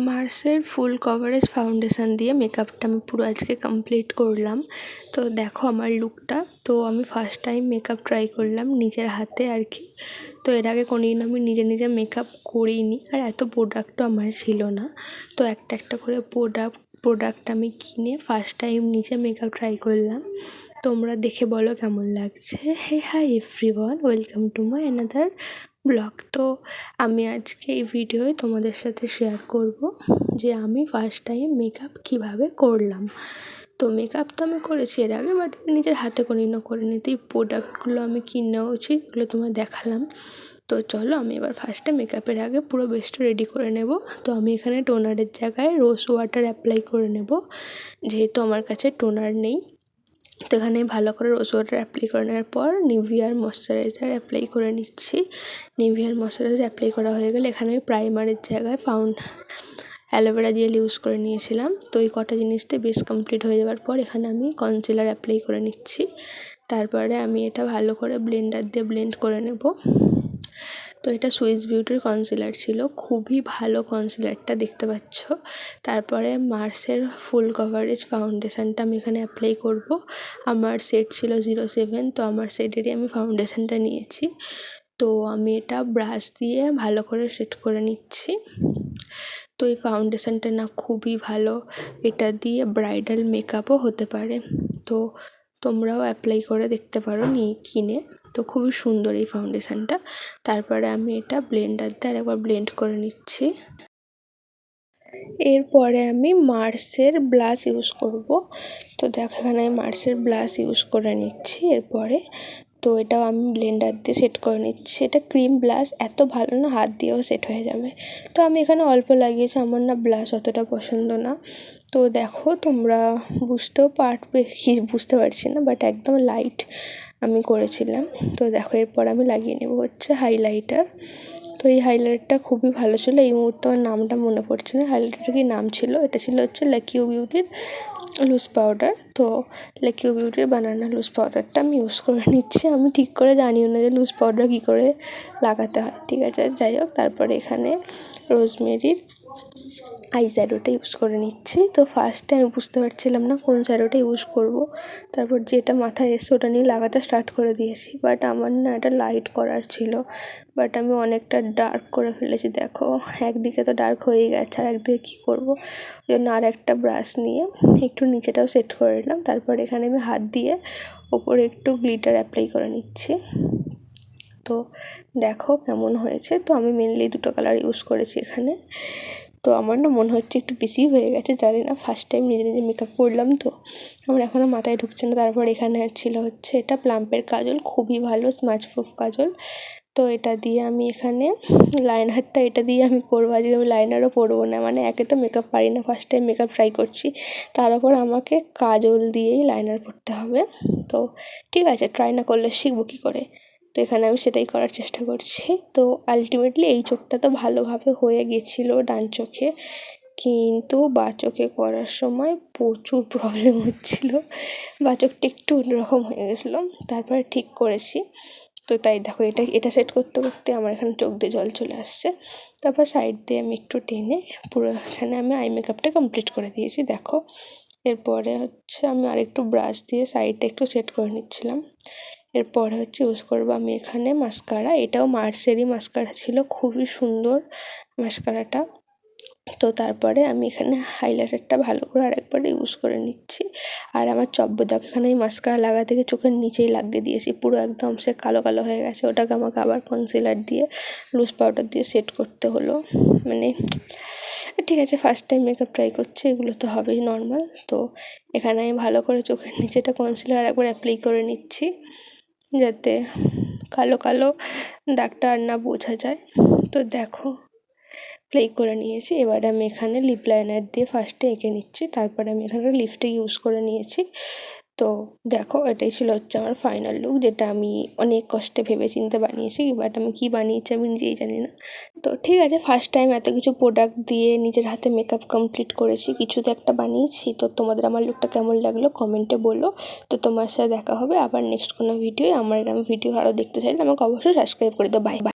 মার্সের ফুল coverage foundation দিয়ে মেকআপটা আমি পুরো আজকে কমপ্লিট করলাম। তো দেখো আমার লুকটা। তো আমি ফার্স্ট টাইম মেকআপ ট্রাই করলাম নিজের হাতে আর কি। তো এর আগে কোনোদিন আমি নিজে মেকআপ করিনি, আর এত প্রোডাক্টও আমার ছিল না। তো একটা একটা করে প্রোডাক্ট আমি কিনে ফার্স্ট টাইম নিজে মেকআপ ট্রাই করলাম। তোমরা দেখে বলো কেমন লাগছে। Hi everyone, welcome to my another blog. তো আমি আজকে এই ভিডিওয় তোমাদের সাথে শেয়ার করব যে আমি ফার্স্ট টাইম মেকআপ কীভাবে করলাম। তো মেকআপ তো আমি করেছি এর আগে, বাট নিজের হাতে কোনোদিনও করিনি। তো এই প্রোডাক্টগুলো আমি কিনেওছি, এগুলো তোমায় দেখালাম। তো চলো আমি এবার ফার্স্টে মেকআপের আগে পুরো বেসটা রেডি করে নেব। তো আমি এখানে টোনারের জায়গায় রোজ ওয়াটার অ্যাপ্লাই করে নেব, যেহেতু আমার কাছে টোনার নেই। তো এখানে ভালো করে রোজ ওয়াটার অ্যাপ্লাই করে নেওয়ার পর নিভিয়ার ময়শ্চারাইজার অ্যাপ্লাই করে নিচ্ছি। নিভিয়ার ময়শ্চারাইজার অ্যাপ্লাই করা হয়ে গেলে এখানে আমি প্রাইমারের জায়গায় অ্যালোভেরা জেল ইউজ করে নিয়েছিলাম। তো এই কটা জিনিস দিয়ে বেস কমপ্লিট হয়ে যাওয়ার পর এখানে আমি কনসিলার অ্যাপ্লাই করে নিচ্ছি। তারপরে আমি এটা ভালো করে ব্লেন্ডার দিয়ে ব্লেন্ড করে নেব। তো এটা সুইস বিউটির কনসিলার ছিল, খুবই ভালো কনসিলারটা, দেখতে পাচ্ছ। তারপরে মার্সের ফুল কভারেজ ফাউন্ডেশানটা আমি এখানে অ্যাপ্লাই করব। আমার সেট ছিল 07, তো আমার সেটেরই আমি ফাউন্ডেশানটা নিয়েছি। তো আমি এটা ব্রাশ দিয়ে ভালো করে সেট করে নিচ্ছি। তো এই ফাউন্ডেশানটা না খুবই ভালো, এটা দিয়ে ব্রাইডাল মেকআপও হতে পারে। তো তোমরাও অ্যাপ্লাই করে দেখতে পারো কিনে। তো খুবই সুন্দর এই ফাউন্ডেশানটা। তারপরে আমি এটা ব্লেন্ডার দিয়ে আরেকবার ব্লেন্ড করে নিচ্ছি। এরপরে আমি মার্সের ব্লাশ ইউজ করব। তো দেখো এখানে আমি মার্সের ব্লাশ ইউজ করে নিচ্ছি এরপরে। তো এটাও আমি ব্লেন্ডার দিয়ে সেট করে নিচ্ছি। এটা ক্রিম ব্লাশ, এত ভালো না, হাত দিয়েও সেট হয়ে যাবে। তো আমি এখানে অল্প লাগিয়েছি, আমার না ব্লাশ অতটা পছন্দ না। তো দেখো তোমরা বুঝতেও পারবে কি, বুঝতে পারছি না, বাট একদম লাইট আমি করেছিলাম। তো দেখো এরপর আমি লাগিয়ে নেব হচ্ছে হাইলাইটার। তো এই হাইলাইটারটা খুবই ভালো ছিল, এই মুহূর্তে আমার নামটা মনে পড়ছে না হাইলাইটারটার কী নাম ছিল। এটা ছিল হচ্ছে লাকিউ বিউটির লুজ পাউডার। তো লাকিউ বিউটির বানানা লুজ পাউডারটা আমি ইউজ করে নিচ্ছি। আমি ঠিক করে জানিও না যে লুজ পাউডার কী করে লাগাতে হয়, ঠিক আছে, যাই হোক। তারপরে এখানে রোজমেরির আই শ্যাডোটা ইউজ করে নিচ্ছি। তো ফার্স্টে আমি বুঝতে পারছিলাম না কোন শ্যাডোটা ইউজ করব। তারপর যেটা মাথায় এসছে ওটা নিয়ে লাগাতে স্টার্ট করে দিয়েছি। বাট আমার না এটা লাইট করার ছিল, বাট আমি অনেকটা ডার্ক করে ফেলেছি। দেখো একদিকে তো ডার্ক হয়েই গেছে, আর একদিকে কী করবো, ওই জন্য আর একটা ব্রাশ নিয়ে একটু নিচেটাও সেট করে নিলাম। তারপর এখানে আমি হাত দিয়ে ওপরে একটু গ্লিটার অ্যাপ্লাই করে নিচ্ছি। তো দেখো কেমন হয়েছে। তো আমি মেনলি দুটো কালার ইউজ করেছি এখানে। তো আমার না মনে হচ্ছে একটু বেশি হয়ে গেছে, জানি না, ফার্স্ট টাইম নিজে মেকআপ করলাম তো আমার এখনও মাথায় ঢুকছে না। তারপর এখানে ছিল হচ্ছে এটা প্লাম্পের কাজল, খুবই ভালো স্মাচ প্রুফ কাজল। তো এটা দিয়ে আমি এখানে লাইনারটা এটা দিয়ে আমি করবো। আজকে আমি লাইনারও পরবো না, মানে একে তো মেকআপ পারি না, ফার্স্ট টাইম মেকআপ ট্রাই করছি, তার উপর আমাকে কাজল দিয়েই লাইনার করতে হবে। তো ঠিক আছে, ট্রাই না করলে শিখবো কী করে। তো এখানে আমি সেটাই করার চেষ্টা করছি। তো আলটিমেটলি এই চোখটা তো ভালোভাবে হয়ে গেছিলো ডান চোখে, কিন্তু বাঁ চোখে করার সময় প্রচুর প্রবলেম হচ্ছিলো, বাঁ চোখটা একটু অন্যরকম হয়ে গেছিলো। তারপরে ঠিক করেছি। তো তাই দেখো এটা সেট করতে করতে আমার এখানে চোখ দিয়ে জল চলে আসছে। তারপর সাইড দিয়ে আমি একটু টেনে পুরো এখানে আমি আই মেকআপটা কমপ্লিট করে দিয়েছি। দেখো এরপরে হচ্ছে আমি আরেকটু ব্রাশ দিয়ে সাইডটা একটু সেট করে নিচ্ছিলাম। এরপরে হচ্ছে ইউজ করবো আমি এখানে মাস্কারা। এটাও মার্সেরই মাস্কারা ছিল, খুবই সুন্দর মাস্কারাটা। তো তারপরে আমি এখানে হাইলাইটারটা ভালো করে আরেকবার ইউজ করে নিচ্ছি। আর আমার চব্বদাগ এখানে এই মাস্কারা লাগাতে গিয়ে চোখের নিচেই লাগিয়ে দিয়েছি, পুরো একদম সে কালো কালো হয়ে গেছে। ওটাকে আমাকে আবার কনসিলার দিয়ে লুজ পাউডার দিয়ে সেট করতে হলো। মানে ঠিক আছে, ফার্স্ট টাইম মেকআপ ট্রাই করছি, এগুলো তো হবেই নর্মাল। তো এখানে আমি ভালো করে চোখের নিচেটা কনসিলার একবার অ্যাপ্লাই করে নিচ্ছি, যাতে কালো কালো দাগটা আর না বোঝা যায়। তো দেখো অ্যাপ্লাই করে নিয়েছি। এবার আমি এখানে লিপ লাইনার দিয়ে ফার্স্টে এঁকে নিচ্ছি, তারপরে আমি এখানে লিপস্টিক ইউজ করে নিয়েছি। তো দেখো এটাই ছিল হচ্ছে আমার ফাইনাল লুক, যেটা আমি অনেক কষ্টে ভেবে চিন্তে বানিয়েছি, বাট আমি কী বানিয়েছি আমি নিজেই জানি না। তো ঠিক আছে, ফার্স্ট টাইম এত কিছু প্রোডাক্ট দিয়ে নিজের হাতে মেকআপ কমপ্লিট করেছি, কিছু তো একটা বানিয়েছি। তো তোমাদের আমার লুকটা কেমন লাগলো কমেন্টে বলো। তো তোমার সাথে দেখা হবে আবার নেক্সট কোনো ভিডিও। আমার এরকম ভিডিও আরও দেখতে চাইলে আমাকে অবশ্যই সাবস্ক্রাইব করে দাও। Bye bye.